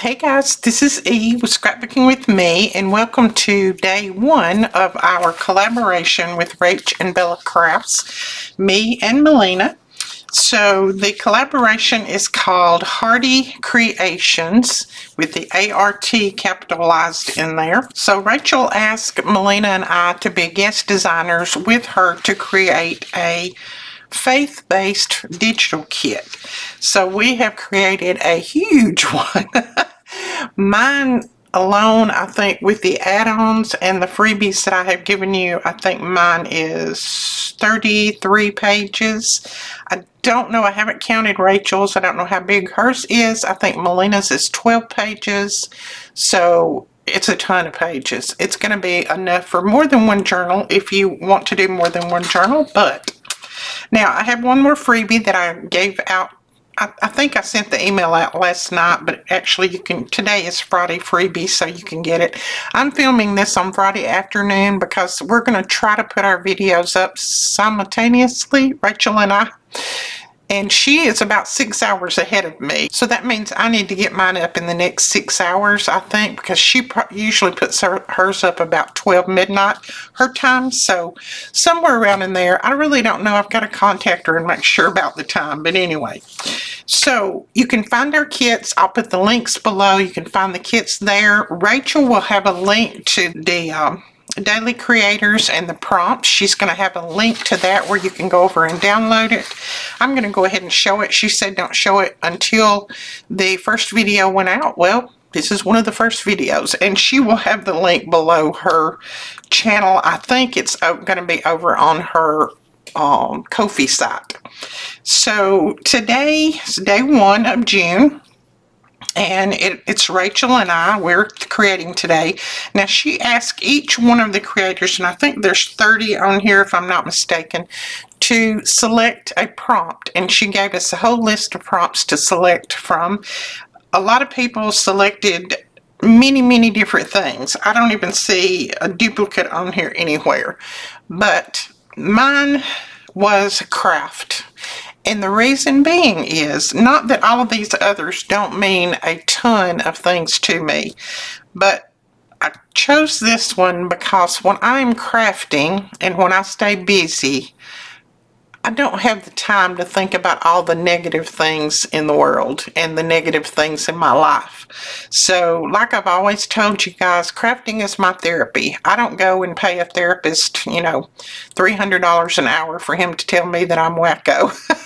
Hey guys, this is E with Scrapbooking with Me, and welcome to day one of our collaboration with Rach and Bella Crafts, me and Melina. So the collaboration is called heARTy Creations with the ART capitalized in there. So Rachel asked Melina and I to be guest designers with her to create a faith-based digital kit. So we have created a huge one. Mine alone, I think, with the add-ons and the freebies that I have given you, I think mine is 33 pages. I don't know, I haven't counted Rachel's. I don't know how big hers is. I think Melina's is 12 pages. So it's a ton of pages. It's going to be enough for more than one journal if you want to do more than one journal. But now I have one more freebie that I gave out. I think I sent the email out last night, but actually you can, today is Friday freebie, so you can get it. I'm filming this on Friday afternoon because we're going to try to put our videos up simultaneously, Rachel and I. And she is about 6 hours ahead of me. So that means I need to get mine up in the next 6 hours, I think, because she usually puts hers up about 12 midnight her time. So somewhere around in there. I really don't know. I've got to contact her and make sure about the time. But anyway, so you can find our kits. I'll put the links below. You can find the kits there. Rachel will have a link to the daily creators and the prompts. She's going to have a link to that where you can go over and download it. I'm going to go ahead and show it. She said don't show it until the first video went out. Well, this is one of the first videos, and she will have the link below her channel. I think it's going to be over on her Ko-fi site. So today is day 1 of June. And it's Rachel and I, we're creating today. Now she asked each one of the creators, and I think there's 30 on here if I'm not mistaken, to select a prompt. And she gave us a whole list of prompts to select from. A lot of people selected many different things. I don't even see a duplicate on here anywhere. But mine was craft. And the reason being is, not that all of these others don't mean a ton of things to me, but I chose this one because when I'm crafting and when I stay busy, I don't have the time to think about all the negative things in the world and the negative things in my life. So, like I've always told you guys, crafting is my therapy. I don't go and pay a therapist, $300 an hour for him to tell me that I'm wacko.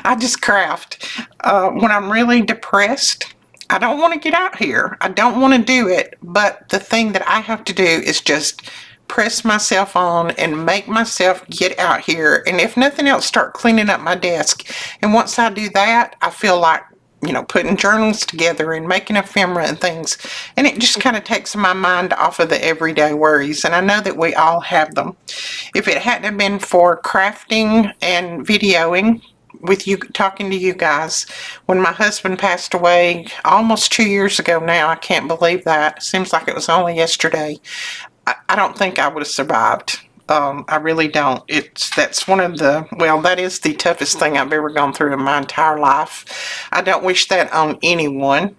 I just craft. When I'm really depressed, I don't want to get out here. I don't want to do it. But the thing that I have to do is just press myself on and make myself get out here. And if nothing else, start cleaning up my desk. And once I do that, I feel like, putting journals together and making ephemera and things. And it just kind of takes my mind off of the everyday worries. And I know that we all have them. If it hadn't have been for crafting and videoing, with you, talking to you guys, when my husband passed away almost 2 years ago now, I can't believe that. Seems like it was only yesterday. I don't think I would have survived. I really don't. That's one of the, well, that is the toughest thing I've ever gone through in my entire life. I don't wish that on anyone,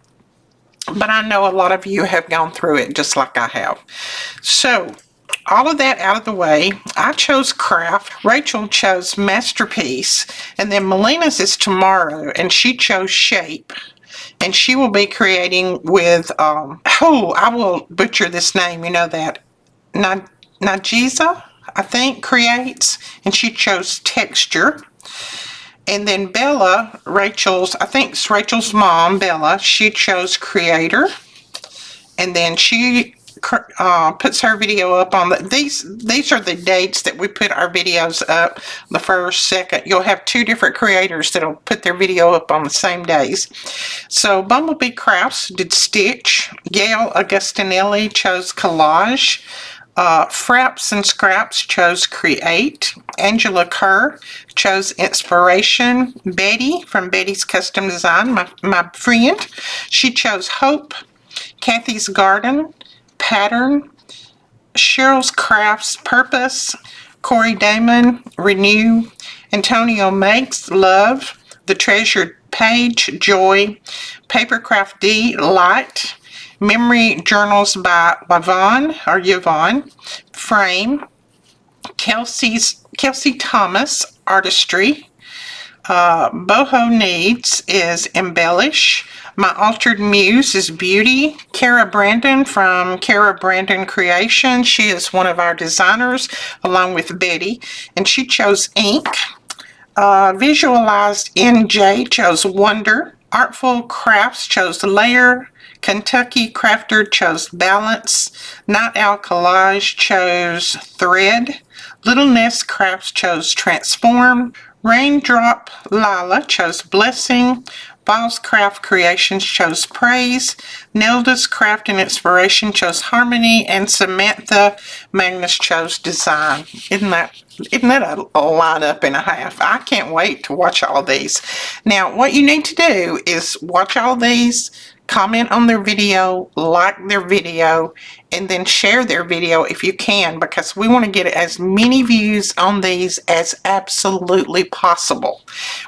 but I know a lot of you have gone through it just like I have. So, all of that out of the way, I chose craft. Rachel chose masterpiece, and then Melina's is tomorrow, and she chose shape. And she will be creating with, I will butcher this name, you know that, Najiza, I think, creates, and she chose texture. And then Bella, I think it's Rachel's mom, Bella, she chose creator. And then she puts her video up on these are the dates that we put our videos up. The first, second, you'll have 2 different creators that'll put their video up on the same days. So Bumblebee Crafts did stitch. Gail Augustinelli chose collage. Fraps and Scraps chose create. Angela Kerr chose inspiration. Betty from Betty's Custom Design, my friend, she chose hope. Kathy's Garden, pattern. Cheryl's Crafts, purpose. Corey Damon, renew. Antonio Makes, love. The Treasured Page, Joy, Papercraft D, Light, Memory Journals by Yvonne, Frame, Kelsey Thomas, Artistry, Boho Needs is Embellish, My Altered Muse is Beauty, Kara Brandon from Kara Brandon Creation. She is one of our designers along with Betty, and she chose ink. Visualized NJ chose Wonder, Artful Crafts chose Layer, Kentucky Crafter chose Balance, Night Owl Collage chose Thread, Little Nest Crafts chose Transform, Raindrop Lila chose Blessing, Ball's Craft Creations chose Praise, Nelda's Craft and Inspiration chose Harmony, and Samantha Magnus chose Design. Isn't that a lineup and a half? I can't wait to watch all these. Now, what you need to do is watch all these, comment on their video, like their video, and then share their video if you can, because we want to get as many views on these as absolutely possible.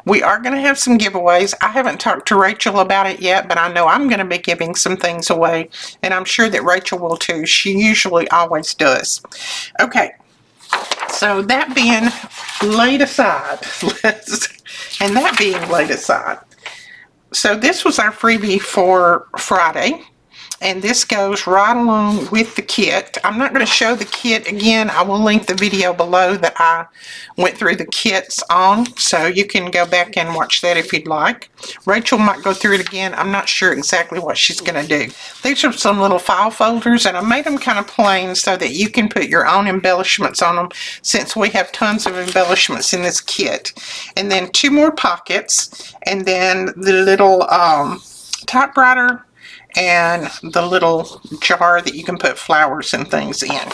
We are going to have some giveaways. I haven't talked to Rachel about it yet, but I know I'm going to be giving some things away, and I'm sure that Rachel will too. She usually always does. Okay, so that being laid aside, so this was our freebie for Friday, and this goes right along with the kit. I'm not going to show the kit again. I will link the video below that I went through the kits on, so you can go back and watch that if you'd like. Rachel might go through it again. I'm not sure exactly what she's going to do. These are some little file folders, and I made them kind of plain so that you can put your own embellishments on them, since we have tons of embellishments in this kit. And then 2 more pockets, and then the little typewriter, and the little jar that you can put flowers and things in.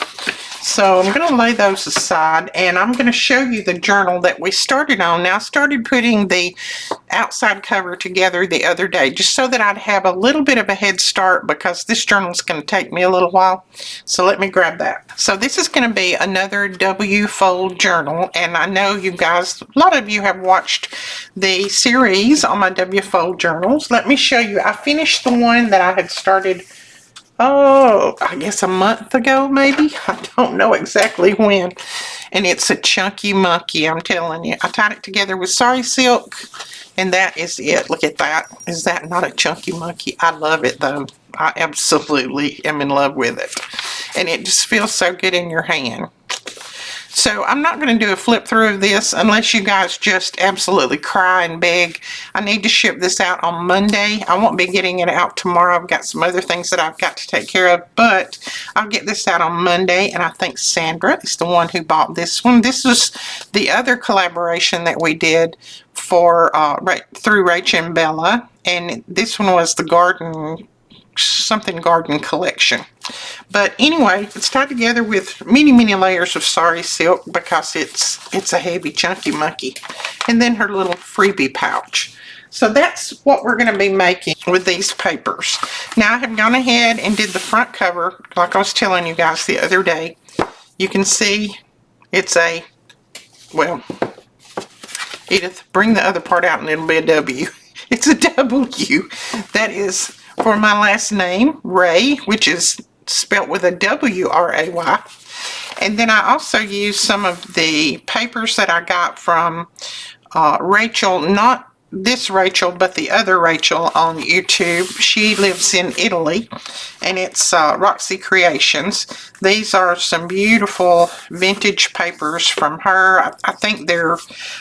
So I'm going to lay those aside, and I'm going to show you the journal that we started on. Now, I started putting the outside cover together the other day just so that I'd have a little bit of a head start, because this journal is going to take me a little while. So let me grab that. So this is going to be another W fold journal, and I know you guys, a lot of you have watched the series on my W fold journals. Let me show you. I finished the one that I had started, I guess a month ago, maybe. I don't know exactly when. And it's a chunky monkey, I'm telling you. I tied it together with sari silk, and that is it. Look at that. Is that not a chunky monkey? I love it, though. I absolutely am in love with it. And it just feels so good in your hand. So I'm not going to do a flip through of this unless you guys just absolutely cry and beg. I need to ship this out on Monday. I won't be getting it out tomorrow. I've got some other things that I've got to take care of, but I'll get this out on Monday. And I think Sandra is the one who bought this one. This was the other collaboration that we did for through Rach and Bella, and this one was the garden collection. But anyway, it's tied together with many layers of sari silk because it's a heavy chunky monkey. And then her little freebie pouch. So that's what we're going to be making with these papers. Now, I have gone ahead and did the front cover like I was telling you guys the other day. You can see it's a, well, Edith, bring the other part out and it'll be a W. It's a W. That is for my last name, Ray, which is spelt with a W-R-A-Y. And then I also used some of the papers that I got from Rachel, not this Rachel, but the other Rachel on YouTube. She lives in Italy, and it's Roxy Creations. These are some beautiful vintage papers from her. I think they're,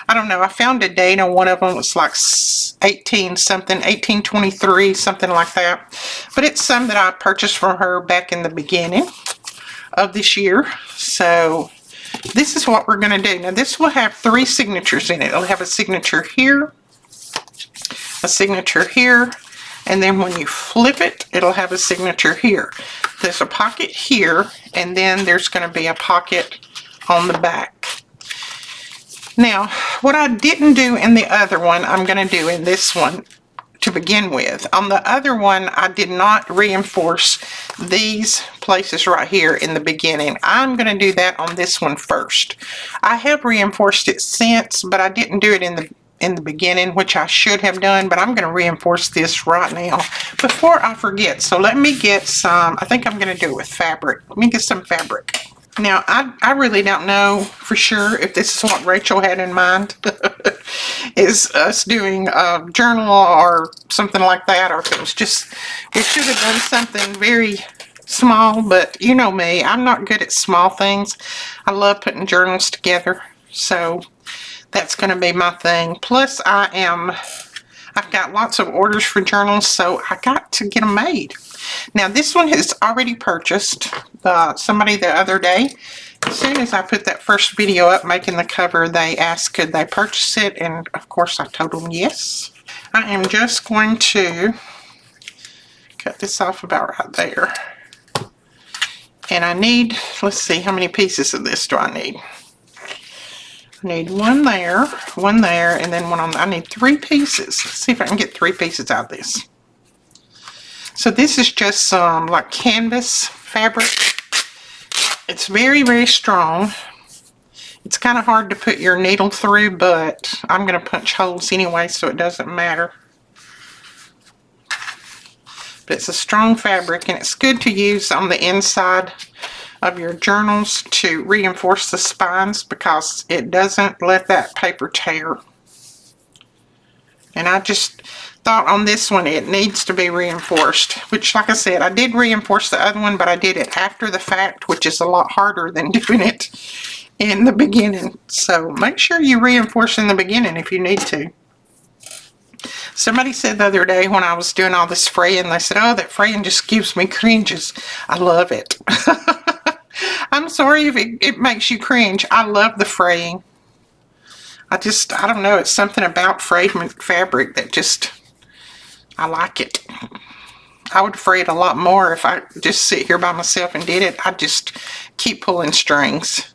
I don't know, I found a date on one of them. It's like 1823, something like that. But it's some that I purchased from her back in the beginning of this year. So this is what we're going to do. Now, this will have 3 signatures in it. It'll have a signature here, a signature here, and then when you flip it, it'll have a signature here. There's a pocket here, and then there's going to be a pocket on the back. Now, what I didn't do in the other one, I'm going to do in this one to begin with. On the other one, I did not reinforce these places right here in the beginning. I'm going to do that on this one first. I have reinforced it since, but I didn't do it in the in the beginning, which I should have done, but I'm going to reinforce this right now before I forget. So let me get some, I think I'm going to do it with fabric. Let me get some fabric. Now, I really don't know for sure if this is what Rachel had in mind, is us doing a journal or something like that, or if it was just, we should have done something very small, but you know me, I'm not good at small things. I love putting journals together, so that's going to be my thing. Plus, I've got lots of orders for journals, so I got to get them made. Now, this one is already purchased. Somebody the other day, as soon as I put that first video up making the cover, they asked could they purchase it, and of course I told them yes. I am just going to cut this off about right there. And I need, let's see, how many pieces of this do I need? I need one there, and then one on, I need 3 pieces. Let's see if I can get 3 pieces out of this. So this is just some like canvas fabric. It's very, very strong. It's kind of hard to put your needle through, but I'm going to punch holes anyway, so it doesn't matter. But it's a strong fabric, and it's good to use on the inside of your journals to reinforce the spines because it doesn't let that paper tear. And I just thought on this one it needs to be reinforced, which, like I said, I did reinforce the other one, but I did it after the fact, which is a lot harder than doing it in the beginning. So make sure you reinforce in the beginning if you need to. Somebody said the other day when I was doing all this fraying, they said, oh, that fraying just gives me cringes. I love it. I'm sorry if it makes you cringe. I love the fraying. I don't know, it's something about frayed fabric that just, I like it. I would fray it a lot more if I just sit here by myself and did it. I'd just keep pulling strings.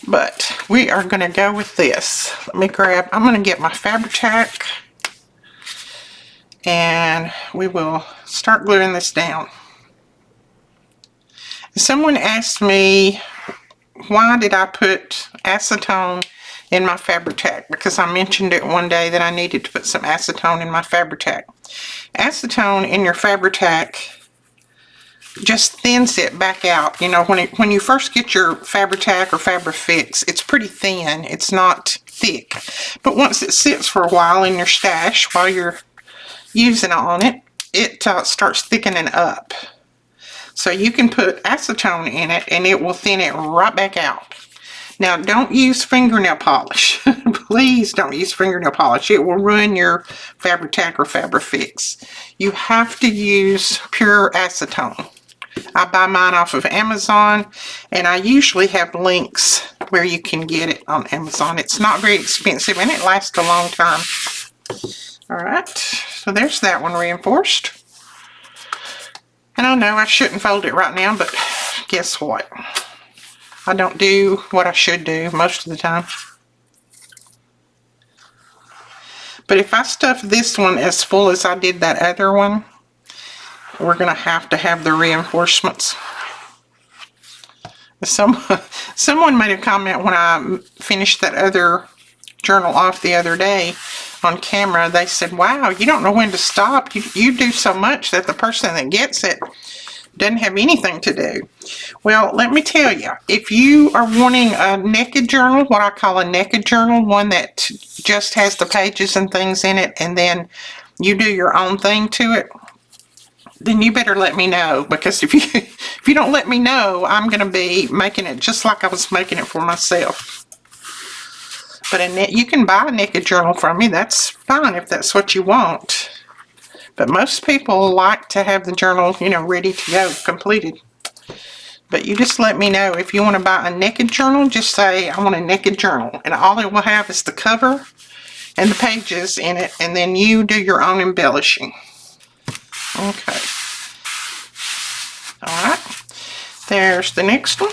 But we are going to go with this. Let me grab, I'm going to get my Fabri-Tac, and we will start gluing this down. Someone asked me, why did I put acetone in my Fabri-Tac? Because I mentioned it one day that I needed to put some acetone in my Fabri-Tac. Acetone in your Fabri-Tac just thins it back out. You know, when you first get your Fabri-Tac or Fabri-Fix, it's pretty thin. It's not thick. But once it sits for a while in your stash, while you're using on it, it starts thickening up. So you can put acetone in it and it will thin it right back out. Now, don't use fingernail polish. Please don't use fingernail polish. It will ruin your Fabri-Tac or Fabri-Fix. You have to use pure acetone. I buy mine off of Amazon, and I usually have links where you can get it on Amazon. It's not very expensive, and it lasts a long time. Alright, so there's that one reinforced. And I know I shouldn't fold it right now, but guess what? I don't do what I should do most of the time. But if I stuff this one as full as I did that other one, we're going to have the reinforcements. Someone made a comment when I finished that other journal off the other day on camera. They said, wow, you don't know when to stop. You do so much that the person that gets it doesn't have anything to do. Well, let me tell you, if you are wanting a naked journal, what I call a naked journal, one that just has the pages and things in it, and then you do your own thing to it, then you better let me know, because if you don't let me know, I'm going to be making it just like I was making it for myself. But you can buy a naked journal from me. That's fine if that's what you want. But most people like to have the journal, you know, ready to go, completed. But you just let me know. If you want to buy a naked journal, just say, I want a naked journal. And all it will have is the cover and the pages in it, and then you do your own embellishing. Okay. Alright. There's the next one.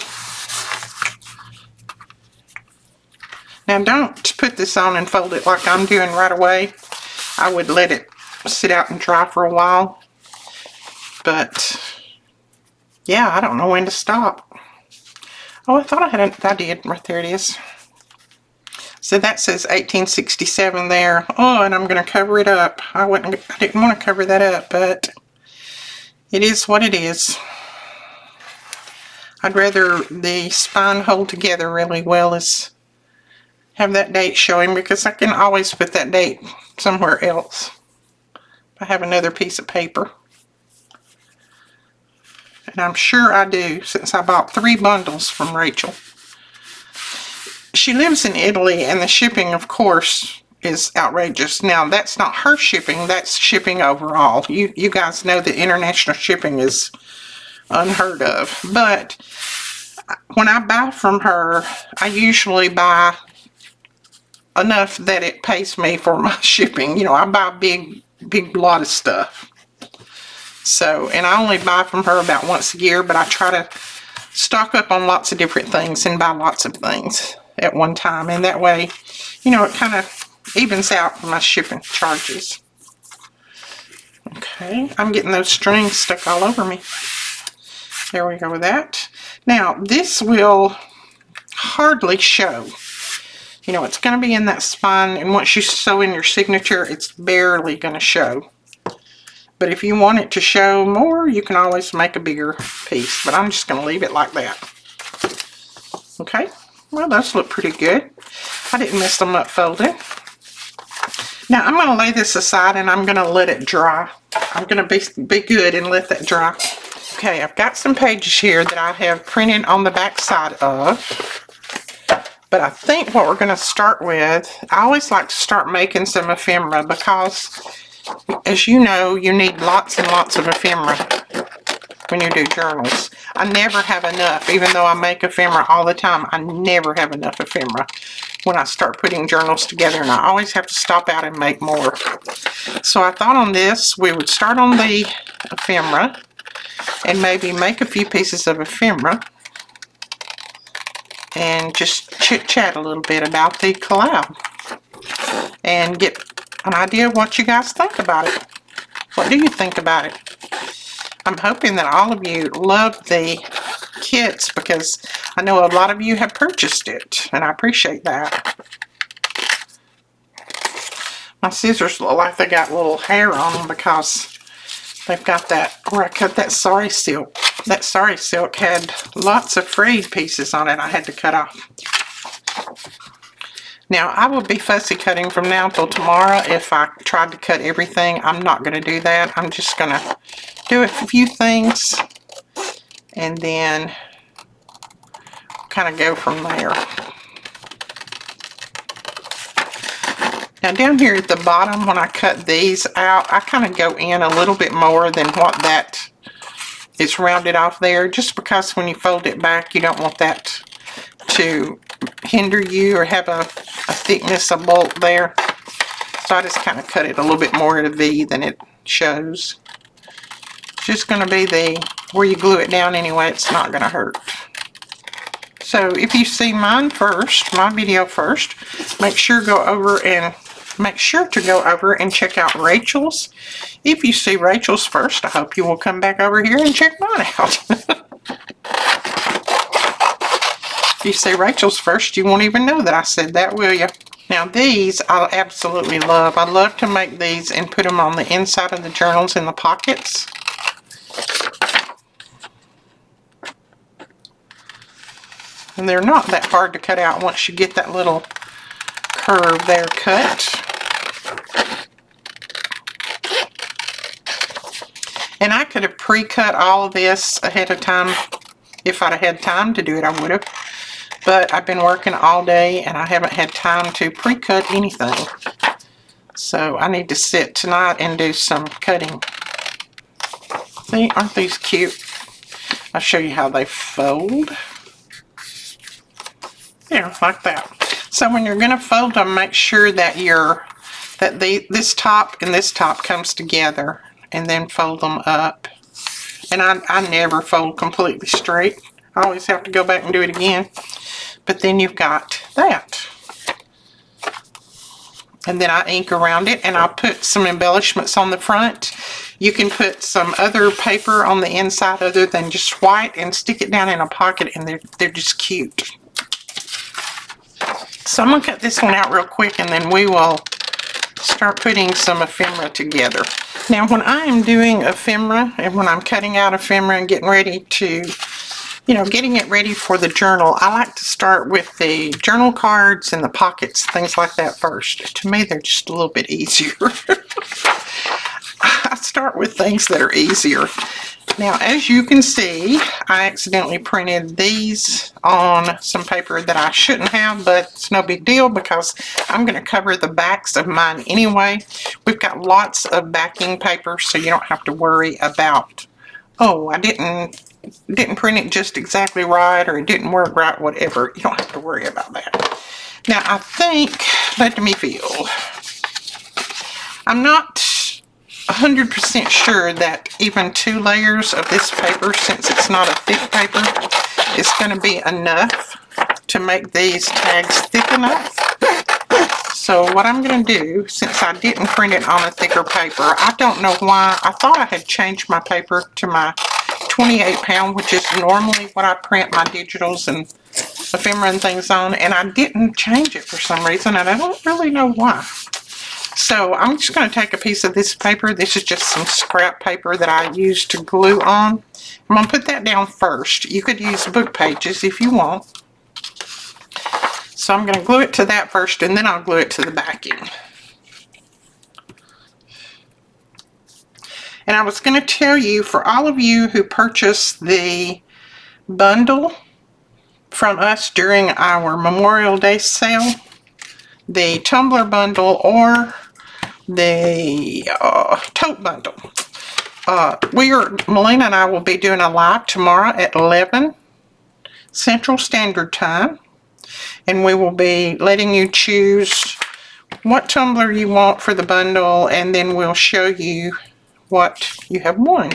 Now don't put this on and fold it like I'm doing right away. I would let it sit out and dry for a while. But yeah, I don't know when to stop. Oh, I thought I did. Right there it is. So that says 1867 there. Oh, and I'm going to cover it up. I didn't want to cover that up, but it is what it is. I'd rather the spine hold together really well as have that date showing, because I can always put that date somewhere else. I have another piece of paper. And I'm sure I do, since I bought 3 bundles from Rachel. She lives in Italy, and the shipping, of course, is outrageous. Now, that's not her shipping, that's shipping overall. You guys know that international shipping is unheard of. But when I buy from her, I usually buy enough that it pays me for my shipping. You know, I buy a big lot of stuff. So, and I only buy from her about once a year, but I try to stock up on lots of different things and buy lots of things at one time. And that way, you know, it kind of evens out for my shipping charges. Okay, I'm getting those strings stuck all over me. There we go with that. Now, this will hardly show. You know, it's going to be in that spine, and once you sew in your signature, it's barely going to show. But if you want it to show more, you can always make a bigger piece. But I'm just going to leave it like that. Okay, well, those look pretty good. I didn't mess them up folding. Now, I'm going to lay this aside, and I'm going to let it dry. I'm going to be good and let that dry. Okay, I've got some pages here that I have printed on the back side of. But I think what we're going to start with, I always like to start making some ephemera because, as you know, you need lots and lots of ephemera when you do journals. I never have enough. Even though I make ephemera all the time, I never have enough ephemera when I start putting journals together, and I always have to stop out and make more. So I thought on this, we would start on the ephemera and maybe make a few pieces of ephemera and just chit-chat a little bit about the collab and get an idea of what you guys think about it. What do you think about it? I'm hoping that all of you love the kits, because I know a lot of you have purchased it, and I appreciate that. My scissors look like they got little hair on them because they've got that, where I cut that sari silk. That sari silk had lots of frayed pieces on it I had to cut off. Now, I will be fussy cutting from now till tomorrow. If I tried to cut everything, I'm not going to do that. I'm just going to do a few things and then kind of go from there. Now, down here at the bottom, when I cut these out, I kind of go in a little bit more than what that is rounded off there, just because when you fold it back, you don't want that to hinder you or have a thickness, a bulk there. So I just kind of cut it a little bit more at a V than it shows. It's just going to be where you glue it down anyway, it's not going to hurt. So if you see mine first, my video first, make sure to go over and check out Rachel's. If you see Rachel's first, I hope you will come back over here and check mine out. If you see Rachel's first, you won't even know that I said that, will you? Now these I absolutely love. I love to make these and put them on the inside of the journals in the pockets. And they're not that hard to cut out once you get that little curve there cut. And I could have pre-cut all of this ahead of time. If I'd have had time to do it, I would have. But I've been working all day and I haven't had time to pre-cut anything. So I need to sit tonight and do some cutting. See, aren't these cute? I'll show you how they fold. Yeah, like that. So when you're going to fold them, make sure that this top and this top comes together, and then fold them up. And I never fold completely straight. I always have to go back and do it again. But then you've got that. And then I ink around it, and I'll put some embellishments on the front. You can put some other paper on the inside other than just white and stick it down in a pocket, and they're just cute. So I'm going to cut this one out real quick, and then we will start putting some ephemera together. Now, when I am doing ephemera, and when I'm cutting out ephemera and getting ready to, getting it ready for the journal, I like to start with the journal cards and the pockets, things like that first. To me, they're just a little bit easier. I start with things that are easier. Now, as you can see, I accidentally printed these on some paper that I shouldn't have, but it's no big deal because I'm going to cover the backs of mine anyway. We've got lots of backing paper, so you don't have to worry about, oh, I didn't print it just exactly right, or it didn't work right, whatever. You don't have to worry about that. Now, I think, let me feel, I'm not 100% sure that even 2 layers of this paper, since it's not a thick paper, is going to be enough to make these tags thick enough. So what I'm going to do, since I didn't print it on a thicker paper, I don't know why, I thought I had changed my paper to my 28 pound, which is normally what I print my digitals and ephemera and things on, and I didn't change it for some reason, and I don't really know why. So I'm just going to take a piece of this paper. This is just some scrap paper that I used to glue on. I'm going to put that down first. You could use book pages if you want. So I'm going to glue it to that first, and then I'll glue it to the backing. And I was going to tell you, for all of you who purchased the bundle from us during our Memorial Day sale, the tumbler bundle or the tote bundle. Melina and I will be doing a live tomorrow at 11 Central Standard Time, and we will be letting you choose what tumbler you want for the bundle, and then we'll show you what you have won.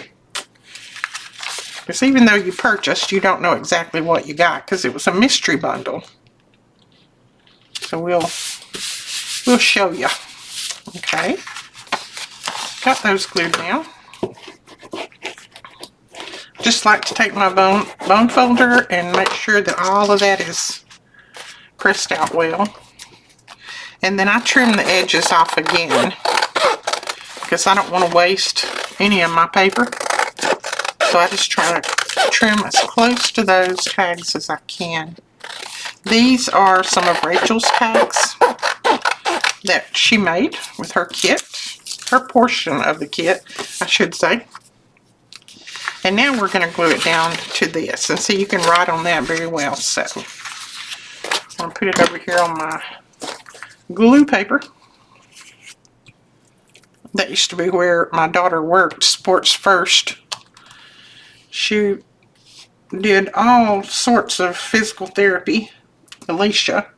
Because even though you purchased, you don't know exactly what you got because it was a mystery bundle. So we'll show you. Okay, got those glued now. Just like to take my bone folder and make sure that all of that is pressed out well. And then I trim the edges off again because I don't want to waste any of my paper. So I just try to trim as close to those tags as I can. These are some of Rachel's tags that she made with her kit, her portion of the kit, I should say. And now we're going to glue it down to this, and see, you can write on that very well. So I'm going to put it over here on my glue paper. That used to be where my daughter worked, Sports First. She did all sorts of physical therapy, Alicia,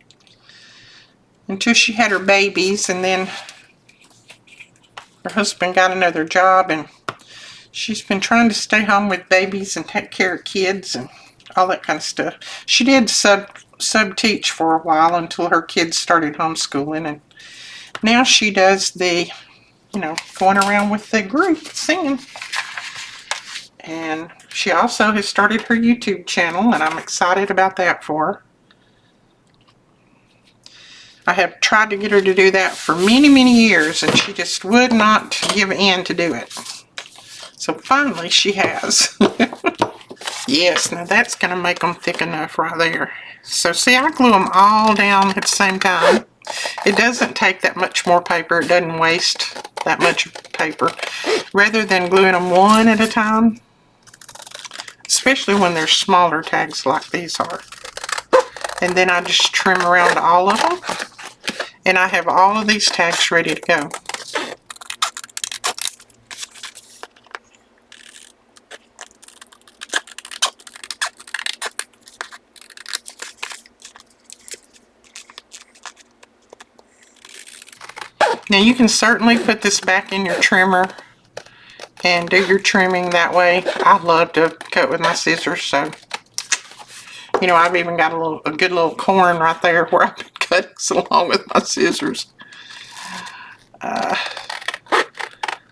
until she had her babies, and then her husband got another job, and she's been trying to stay home with babies and take care of kids and all that kind of stuff. She did sub-teach for a while until her kids started homeschooling, and now she does the, going around with the group singing. And she also has started her YouTube channel, and I'm excited about that for her. I have tried to get her to do that for many, many years, and she just would not give in to do it. So finally she has. Yes, now that's going to make them thick enough right there. So see, I glue them all down at the same time. It doesn't take that much more paper. It doesn't waste that much paper. Rather than gluing them one at a time, especially when they're smaller tags like these are. And then I just trim around all of them. And I have all of these tags ready to go. Now you can certainly put this back in your trimmer and do your trimming that way. I love to cut with my scissors, so I've even got a good little corn right there where I've been cutting along with my scissors.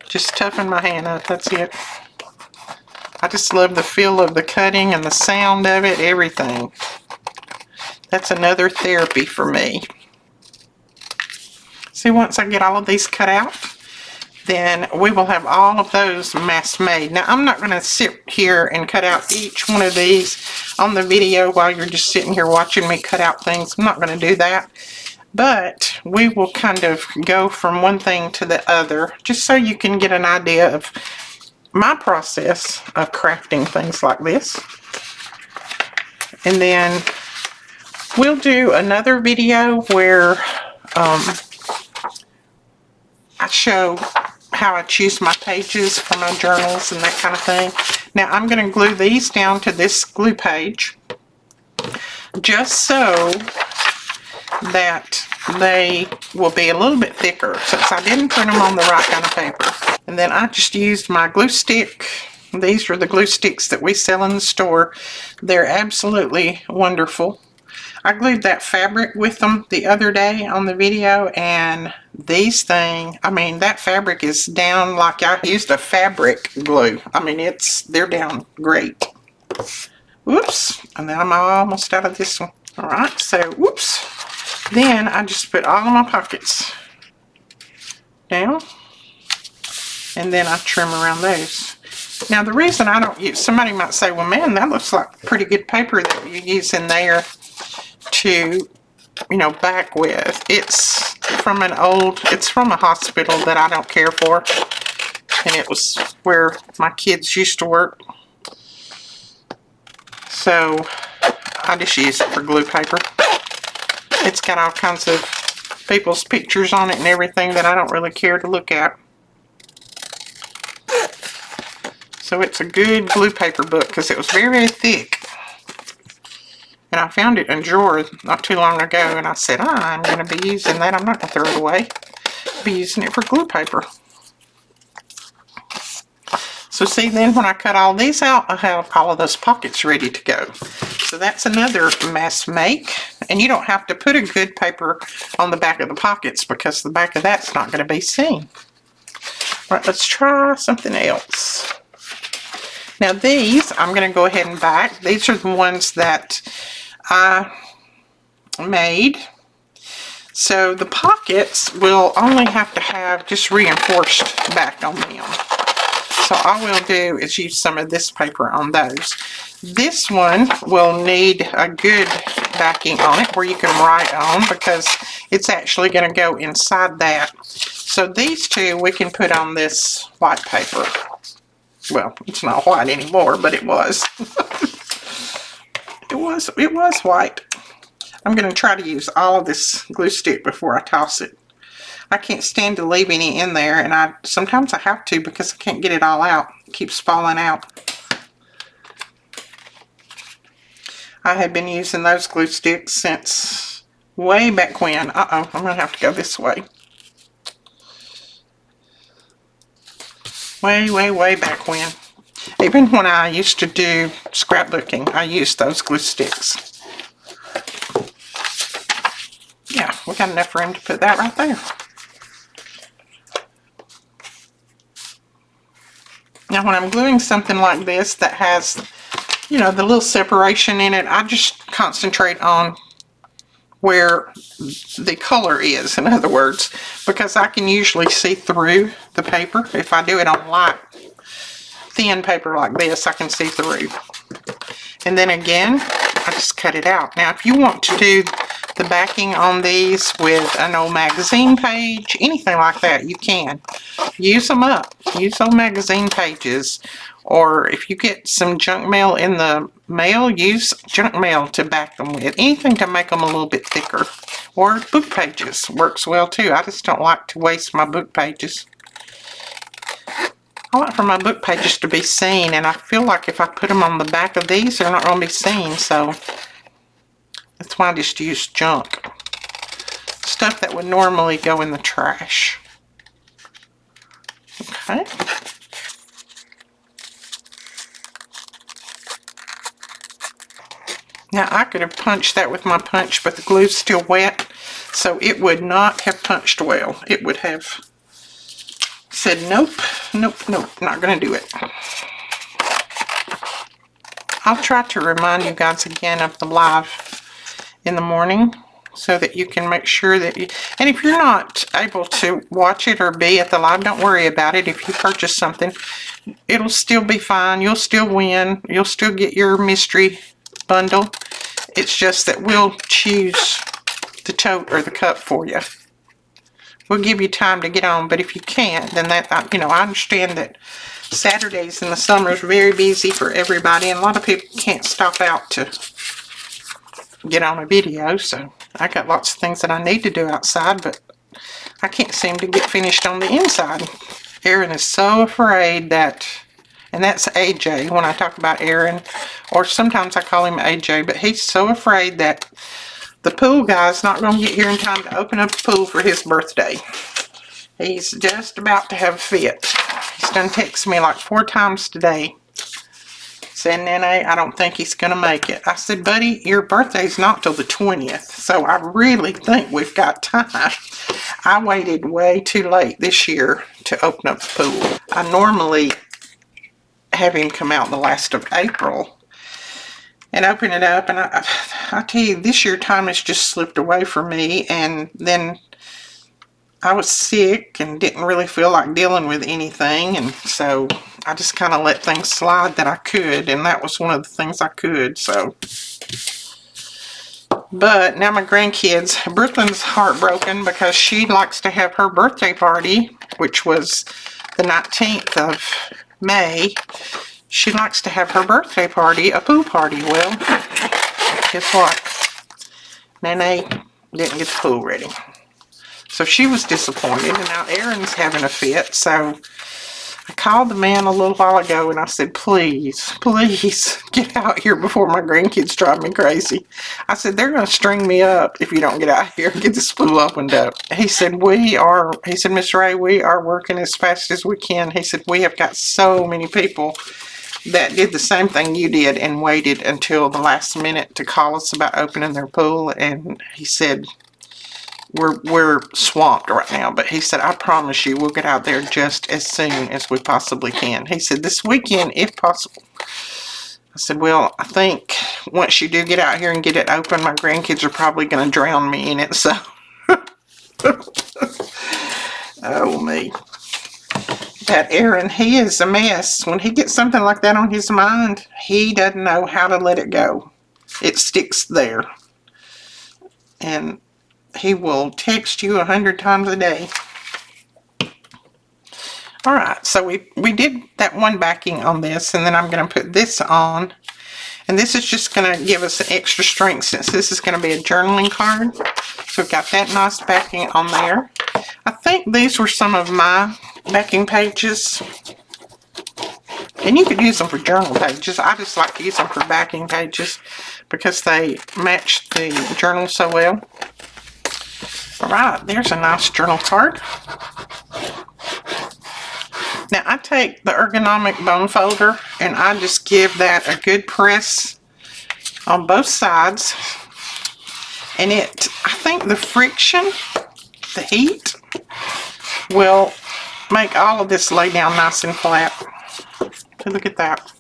Just toughen my hand up, that's it. I just love the feel of the cutting and the sound of it, everything. That's another therapy for me. See, once I get all of these cut out, then we will have all of those masks made. Now, I'm not going to sit here and cut out each one of these on the video while you're just sitting here watching me cut out things. I'm not going to do that. But we will kind of go from one thing to the other, just so you can get an idea of my process of crafting things like this. And then we'll do another video where I show how I choose my pages for my journals and that kind of thing. Now I'm going to glue these down to this glue page just so that they will be a little bit thicker, since I didn't print them on the right kind of paper. And then I just used my glue stick. These are the glue sticks that we sell in the store. They're absolutely wonderful. I glued that fabric with them the other day on the video, and these things, I mean, that fabric is down like I used a fabric glue. I mean, they're down great. Whoops, and then I'm almost out of this one. All right, so whoops. Then I just put all of my pockets down, and then I trim around those. Now, the reason I don't use, somebody might say, well, man, that looks like pretty good paper that you use in there to, you know, back with. It's from it's from a hospital that I don't care for, and it was where my kids used to work. So I just use it for glue paper. It's got all kinds of people's pictures on it and everything that I don't really care to look at. So it's a good glue paper book because it was very, very thick. And I found it in a drawer not too long ago, and I said, I'm going to be using that. I'm not going to throw it away. I'll be using it for glue paper. So see, then when I cut all these out, I have all of those pockets ready to go. So that's another mask make. And you don't have to put a good paper on the back of the pockets because the back of that's not going to be seen. All right, let's try something else. Now these, I'm going to go ahead and back. These are the ones that I made. So the pockets will only have to have just reinforced back on them. So all we'll do is use some of this paper on those. This one will need a good backing on it where you can write on, because it's actually going to go inside that. So these two we can put on this white paper. Well, it's not white anymore, but it was. It was white. I'm going to try to use all of this glue stick before I toss it. I can't stand to leave any in there, and sometimes I have to because I can't get it all out. It keeps falling out. I have been using those glue sticks since way back when. I'm going to have to go this way. Way back when. Even when I used to do scrapbooking, I used those glue sticks. Yeah, we got enough room to put that right there. Now when I'm gluing something like this that has, you know, the little separation in it, I just concentrate on where the color is, in other words, because I can usually see through the paper. If I do it on light, thin paper like this, I can see through. And then again, I just cut it out. Now if you want to do the backing on these with an old magazine page, anything like that, you can. Use them up. Use old magazine pages. Or if you get some junk mail in the mail, use junk mail to back them with. Anything to make them a little bit thicker. Or book pages works well too. I just don't like to waste my book pages. I like for my book pages to be seen, and I feel like if I put them on the back of these, they're not going to be seen, so that's why I just use junk. Stuff that would normally go in the trash. Okay. Now I could have punched that with my punch, but the glue's still wet, so it would not have punched well. It would have said, nope, not going to do it. I'll try to remind you guys again of the live in the morning so that you can make sure that you, and if you're not able to watch it or be at the live, don't worry about it. If you purchase something, it'll still be fine. You'll still win. You'll still get your mystery bundle. It's just that we'll choose the tote or the cup for you. We'll give you time to get on, but if you can't, then that, you know, I understand that Saturdays in the summer is very busy for everybody, and a lot of people can't stop out to get on a video, so I got lots of things that I need to do outside, but I can't seem to get finished on the inside. Aaron is so afraid that, and that's AJ when I talk about Aaron, or sometimes I call him AJ, but he's so afraid that the pool guy's not going to get here in time to open up the pool for his birthday. He's just about to have a fit. He's done texted me like 4 times today saying, Nene, I don't think he's going to make it. I said, buddy, your birthday's not till the 20th, so I really think we've got time. I waited way too late this year to open up the pool. I normally have him come out the last of April and open it up, and I tell you, this year time has just slipped away from me, and then I was sick and didn't really feel like dealing with anything, and so I just kind of let things slide that I could, and that was one of the things I could, so. But now my grandkids, Brooklyn's heartbroken because she likes to have her birthday party, which was the 19th of May. She likes to have her birthday party, a pool party. Well, guess what? Nene didn't get the pool ready. So she was disappointed, and now Aaron's having a fit, so I called the man a little while ago and I said, please, please get out here before my grandkids drive me crazy. I said, they're going to string me up if you don't get out here and get this pool opened up. He said, Miss Ray, we are working as fast as we can. He said, we have got so many people that did the same thing you did and waited until the last minute to call us about opening their pool. And he said, we're swamped right now, but he said, I promise you we'll get out there just as soon as we possibly can. He said, this weekend if possible. I said, well, I think once you do get out here and get it open, my grandkids are probably going to drown me in it, so. Oh me. That Aaron, he is a mess. When he gets something like that on his mind, he doesn't know how to let it go. It sticks there. And he will text you 100 times a day. Alright, so we did that one backing on this, and then I'm going to put this on. And this is just going to give us an extra strength since this is going to be a journaling card. So we've got that nice backing on there. I think these were some of my backing pages. And you could use them for journal pages. I just like to use them for backing pages because they match the journal so well. Alright, there's a nice journal card. Now I take the ergonomic bone folder and I just give that a good press on both sides. And I think the friction, the heat, will make all of this lay down nice and flat. So look at that.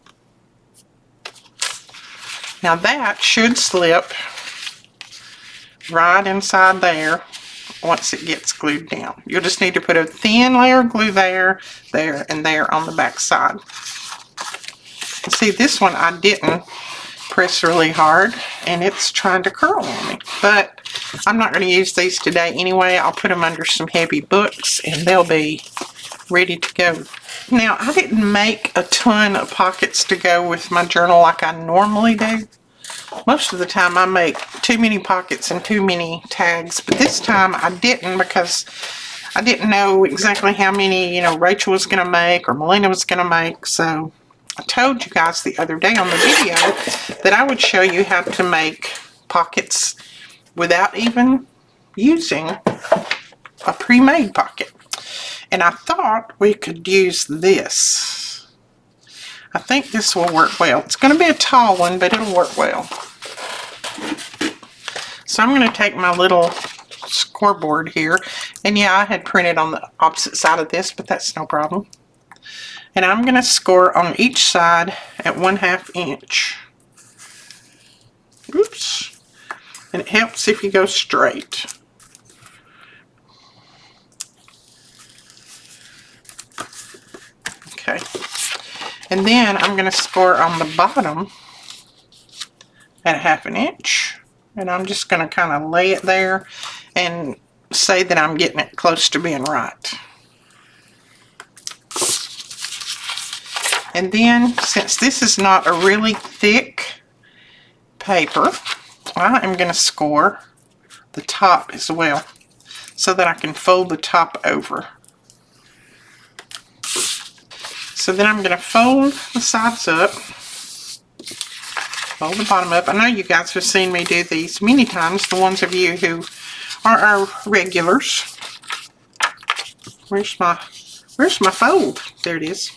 Now that should slip right inside there once it gets glued down. You'll just need to put a thin layer of glue there, and there on the back side. See, this one I didn't press really hard, and it's trying to curl on me. But I'm not going to use these today anyway. I'll put them under some heavy books, and they'll be ready to go. Now, I didn't make a ton of pockets to go with my journal like I normally do. Most of the time I make too many pockets and too many tags, but this time I didn't because I didn't know exactly how many, Rachel was going to make or Melina was going to make. So I told you guys the other day on the video that I would show you how to make pockets without even using a pre-made pocket. And I thought we could use this. I think this will work well. It's going to be a tall one, but it'll work well. So I'm going to take my little scoreboard here. And yeah, I had printed on the opposite side of this, but that's no problem. And I'm going to score on each side at 1/2 inch. Oops. And it helps if you go straight. Okay. And then I'm going to score on the bottom at 1/2 inch. And I'm just going to kind of lay it there and say that I'm getting it close to being right. And then, since this is not a really thick paper, I am going to score the top as well so that I can fold the top over. So then I'm going to fold the sides up, fold the bottom up. I know you guys have seen me do these many times, the ones of you who are our regulars. Where's my fold? There it is.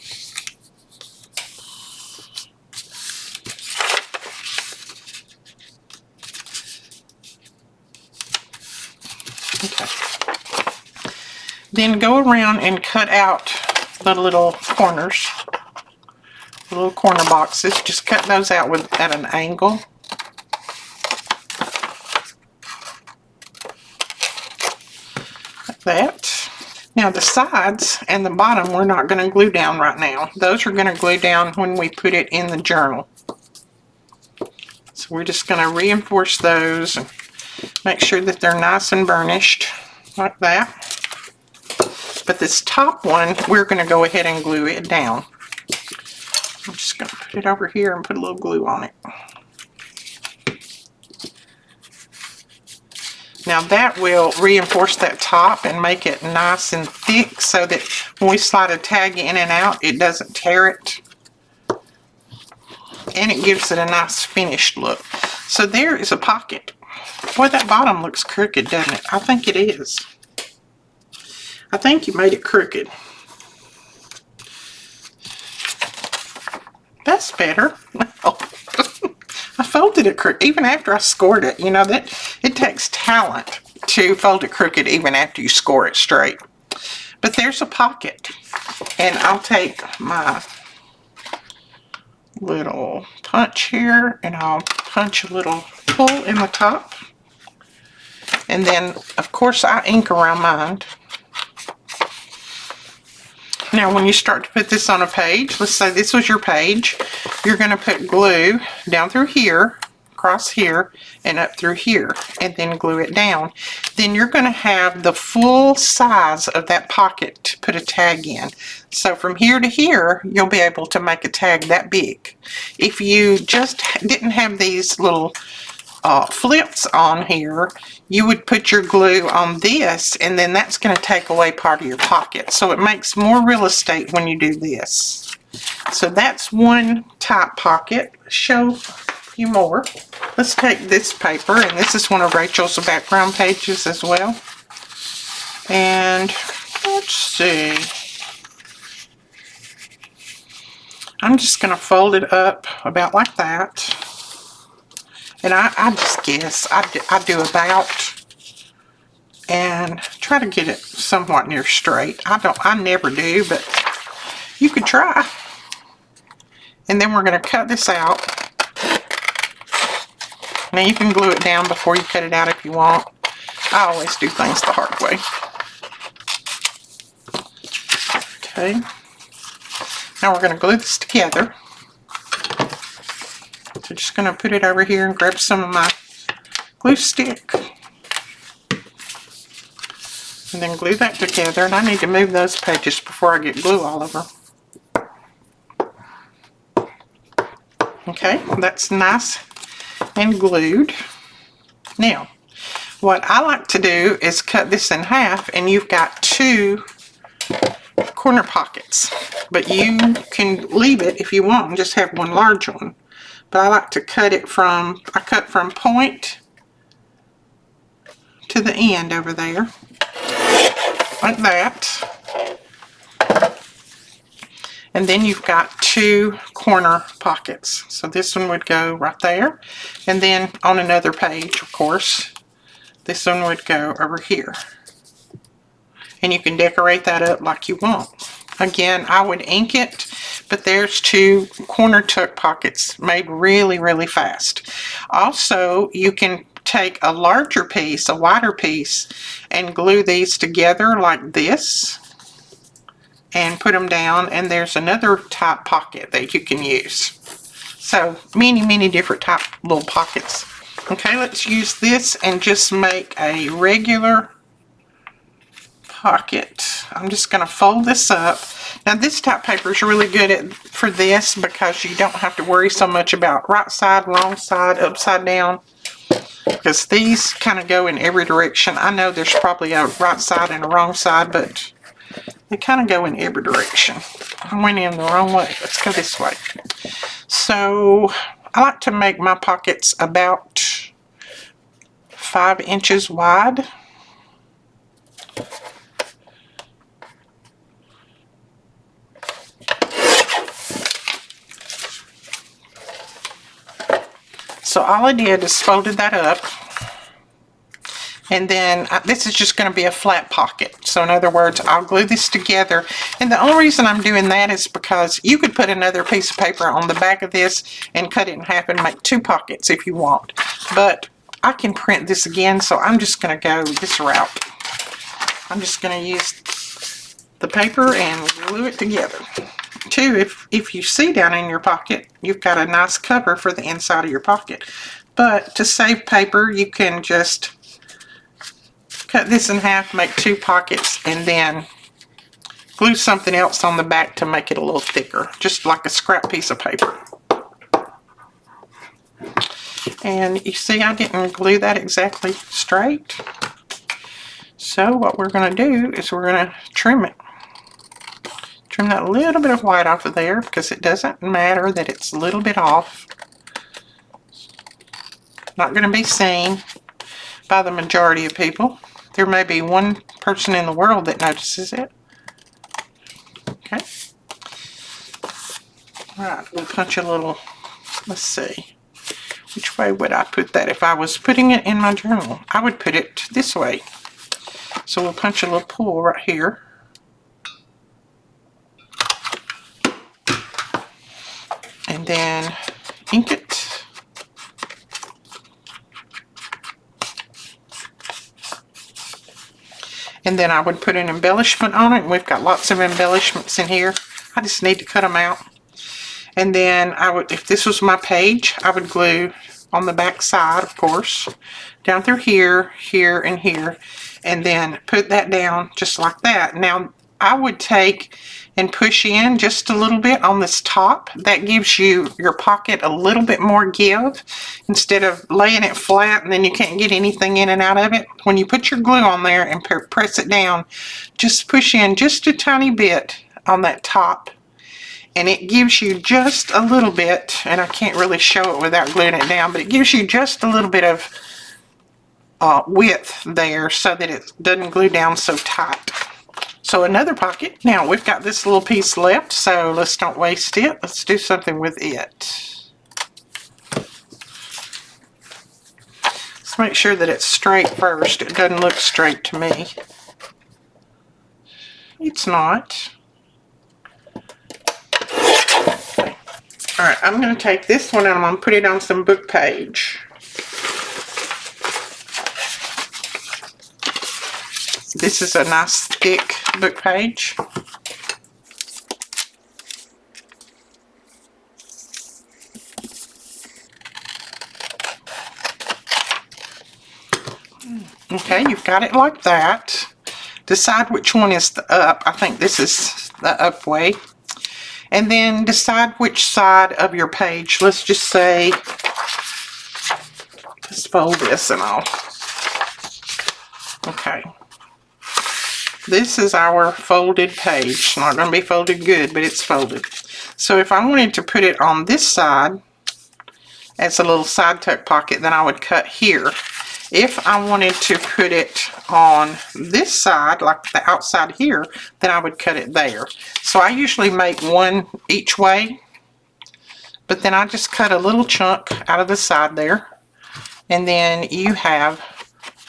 Okay. Then go around and cut out the little corners, the little corner boxes. Just cut those out at an angle. Like that. Now the sides and the bottom we're not going to glue down right now. Those are going to glue down when we put it in the journal. So we're just going to reinforce those and make sure that they're nice and burnished like that. But this top one, we're going to go ahead and glue it down. I'm just going to put it over here and put a little glue on it. Now that will reinforce that top and make it nice and thick so that when we slide a tag in and out, it doesn't tear it. And it gives it a nice finished look. So there is a pocket. Boy, that bottom looks crooked, doesn't it? I think it is. I think you made it crooked. That's better. I folded it crooked even after I scored it. You know, that it takes talent to fold it crooked even after you score it straight. But there's a pocket. And I'll take my little punch here and I'll punch a little hole in the top. And then, of course, I ink around mine. Now, when you start to put this on a page, let's say this was your page, you're going to put glue down through here, across here, and up through here, and then glue it down. Then you're going to have the full size of that pocket to put a tag in. So from here to here, you'll be able to make a tag that big. If you just didn't have these little flips on here, you would put your glue on this, and then that's going to take away part of your pocket. So it makes more real estate when you do this. So that's one type pocket. Let's show a few more. Let's take this paper, and this is one of Rachel's background pages as well. And let's see. I'm just going to fold it up about like that. And I just guess, I do about, and try to get it somewhat near straight. I never do, but you could try. And then we're going to cut this out. Now you can glue it down before you cut it out if you want. I always do things the hard way. Okay. Now we're going to glue this together. So just going to put it over here and grab some of my glue stick. And then glue that together. And I need to move those pages before I get glue all over. Okay, that's nice and glued. Now, what I like to do is cut this in half, and you've got two corner pockets. But you can leave it if you want and just have one large one. But I like to cut it from, I cut from point to the end over there, like that. And then you've got two corner pockets. So this one would go right there. And then on another page, of course, this one would go over here. And you can decorate that up like you want. Again, I would ink it, but there's two corner tuck pockets made really, really fast. Also, you can take a larger piece, a wider piece, and glue these together like this and put them down, and there's another type pocket that you can use. So many different type little pockets. Okay, let's use this and just make a regular pocket. I'm just going to fold this up. Now this type paper is really good for this because you don't have to worry so much about right side, wrong side, upside down, because these kind of go in every direction. I know there's probably a right side and a wrong side, but they kind of go in every direction. I went in the wrong way. Let's go this way. So I like to make my pockets about 5 inches wide. So all I did is folded that up, and then this is just going to be a flat pocket. So in other words, I'll glue this together, and the only reason I'm doing that is because you could put another piece of paper on the back of this and cut it in half and make 2 pockets if you want. But I can print this again, so I'm just going to go this route. I'm just going to use the paper and glue it together. Too, if you see down in your pocket, you've got a nice cover for the inside of your pocket. But to save paper, you can just cut this in half, make 2 pockets, and then glue something else on the back to make it a little thicker, just like a scrap piece of paper. And you see I didn't glue that exactly straight. So what we're going to do is we're going to trim it. Trim that little bit of white off of there because it doesn't matter that it's a little bit off. Not going to be seen by the majority of people. There may be one person in the world that notices it. Okay. Alright, we'll punch a little, let's see. Which way would I put that? If I was putting it in my journal, I would put it this way. So we'll punch a little pull right here. And then ink it. And then I would put an embellishment on it. And we've got lots of embellishments in here. I just need to cut them out. And then I would, if this was my page, I would glue on the back side, of course, down through here, here, and here. And then put that down just like that. Now, I would take and push in just a little bit on this top. That gives you your pocket a little bit more give instead of laying it flat and then you can't get anything in and out of it. When you put your glue on there and press it down, just push in just a tiny bit on that top, and it gives you just a little bit, and I can't really show it without gluing it down, but it gives you just a little bit of width there so that it doesn't glue down so tight. So another pocket. Now we've got this little piece left, so let's don't waste it. Let's do something with it. Let's make sure that it's straight first. It doesn't look straight to me. It's not. Okay. Alright, I'm going to take this one and I'm going to put it on some book page. This is a nice thick book page. Okay, you've got it like that. Decide which one is the up. I think this is the up way. And then decide which side of your page. Let's just say, let's fold this and all. Okay. This is our folded page. It's not going to be folded good, but it's folded. So if I wanted to put it on this side as a little side tuck pocket, then I would cut here. If I wanted to put it on this side, like the outside here, then I would cut it there. So I usually make one each way, but then I just cut a little chunk out of the side there, and then you have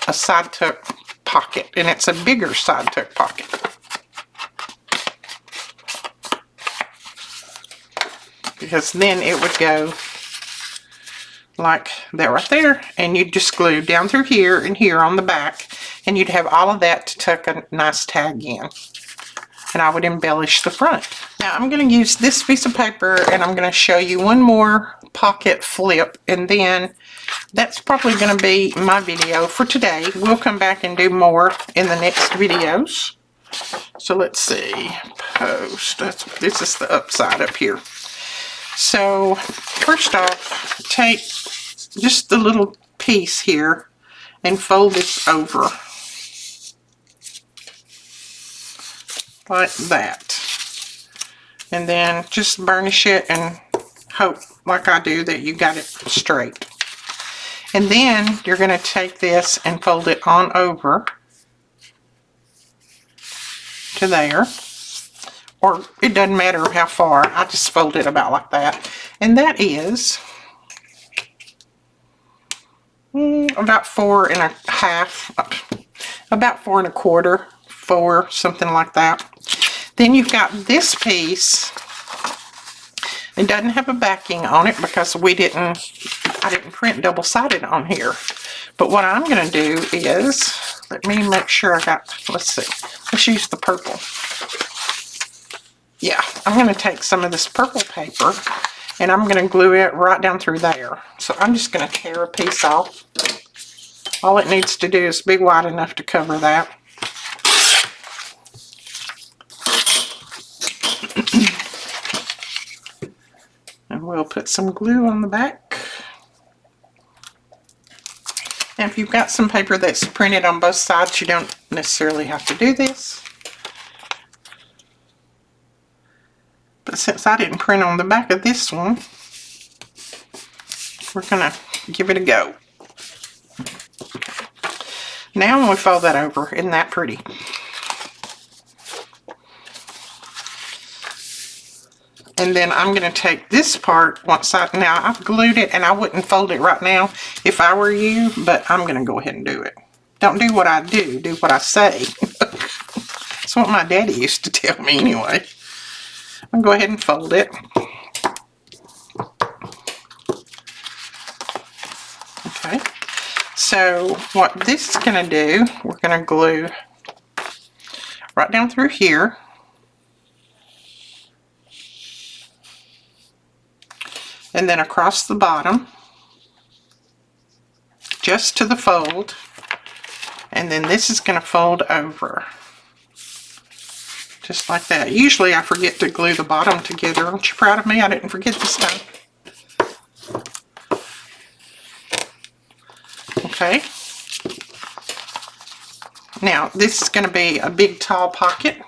a side tuck pocket, and it's a bigger side tuck pocket. Because then it would go like that right there, and you'd just glue down through here and here on the back, and you'd have all of that to tuck a nice tag in. And I would embellish the front. Now I'm going to use this piece of paper, and I'm going to show you one more pocket flip, and then that's probably going to be my video for today. We'll come back and do more in the next videos. So let's see, post, this is the upside up here. So first off, take just the little piece here and fold this over like that, and then just burnish it and hope, like I do, that you got it straight. And then you're going to take this and fold it on over to there, or it doesn't matter how far, I just fold it about like that, and that is about 4.5, about 4 1/4, 4, something like that. Then you've got this piece. It doesn't have a backing on it because I didn't print double-sided on here. But what I'm going to do is, let me make sure I got, let's see, let's use the purple. Yeah, I'm going to take some of this purple paper and I'm going to glue it right down through there. So I'm just going to tear a piece off. All it needs to do is be wide enough to cover that. And we'll put some glue on the back. And if you've got some paper that's printed on both sides, you don't necessarily have to do this. But since I didn't print on the back of this one, we're going to give it a go. Now when we fold that over, isn't that pretty? And then I'm going to take this part now I've glued it, and I wouldn't fold it right now if I were you, but I'm going to go ahead and do it. Don't do what I do, do what I say. That's what my daddy used to tell me anyway. I'm going to go ahead and fold it. Okay. So what this is going to do, we're going to glue right down through here. And then across the bottom, just to the fold, and then this is going to fold over, just like that. Usually I forget to glue the bottom together. Aren't you proud of me? I didn't forget this time. Okay. Now this is going to be a big tall pocket,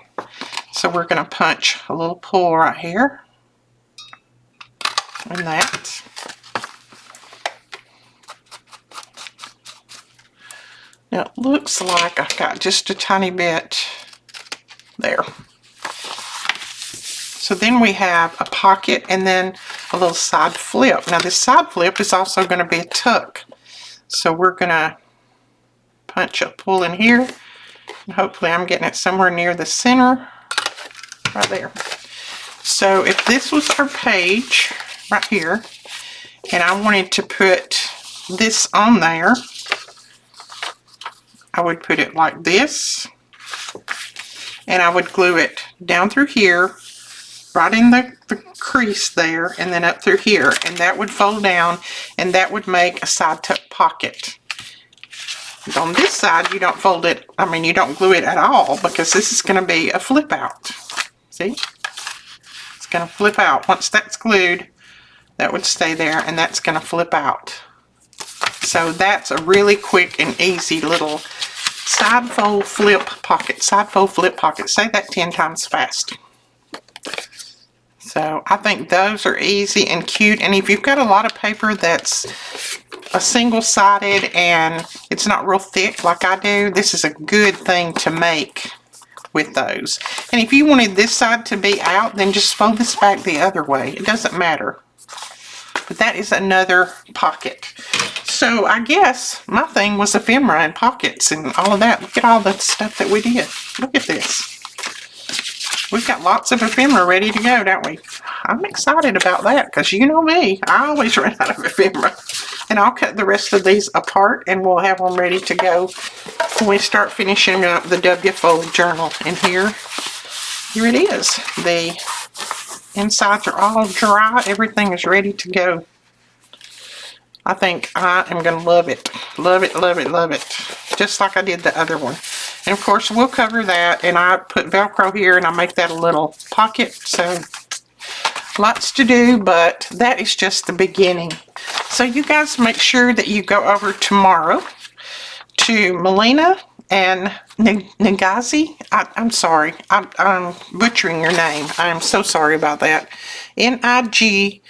so we're going to punch a little pull right here. And that. Now it looks like I've got just a tiny bit there. So then we have a pocket and then a little side flip. Now this side flip is also going to be a tuck. So we're going to punch a pull in here. And hopefully I'm getting it somewhere near the center. Right there. So if this was our page right here, and I wanted to put this on there, I would put it like this, and I would glue it down through here, right in the crease there, and then up through here, and that would fold down, and that would make a side tuck pocket. And on this side, you don't fold it, you don't glue it at all, because this is going to be a flip out. See? It's going to flip out. Once that's glued, that would stay there, and that's going to flip out. So that's a really quick and easy little side fold flip pocket. Side fold flip pocket. Say that 10 times fast. So I think those are easy and cute. And if you've got a lot of paper that's a single-sided and it's not real thick like I do, this is a good thing to make with those. And if you wanted this side to be out, then just fold this back the other way. It doesn't matter. But that is another pocket. So I guess my thing was ephemera and pockets and all of that. Look at all the stuff that we did. Look at this. We've got lots of ephemera ready to go, don't we? I'm excited about that because you know me. I always run out of ephemera. And I'll cut the rest of these apart and we'll have them ready to go when we start finishing up the W fold journal. And here it is. The insides are all dry. Everything is ready to go. I think I am going to love it. Love it, love it, love it. Just like I did the other one. And of course we'll cover that, and I put Velcro here and I make that a little pocket. So lots to do, but that is just the beginning. So you guys make sure that you go over tomorrow to Melina and Nagazi. I'm sorry. I'm butchering your name. I'm so sorry about that. Nigezza.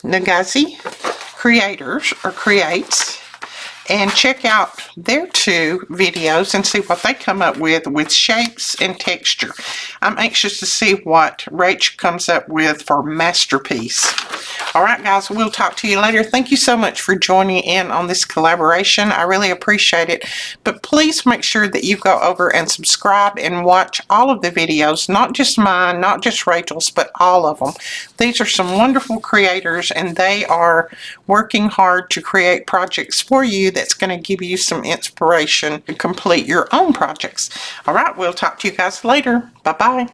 Nagazi Creators or Creates. And check out their 2 videos and see what they come up with shapes and texture. I'm anxious to see what Rach comes up with for Masterpiece. Alright guys, we'll talk to you later. Thank you so much for joining in on this collaboration. I really appreciate it. But please make sure that you go over and subscribe and watch all of the videos. Not just mine, not just Rachel's, but all of them. These are some wonderful creators and they are working hard to create projects for you that's going to give you some inspiration to complete your own projects. Alright, we'll talk to you guys later. Bye-bye.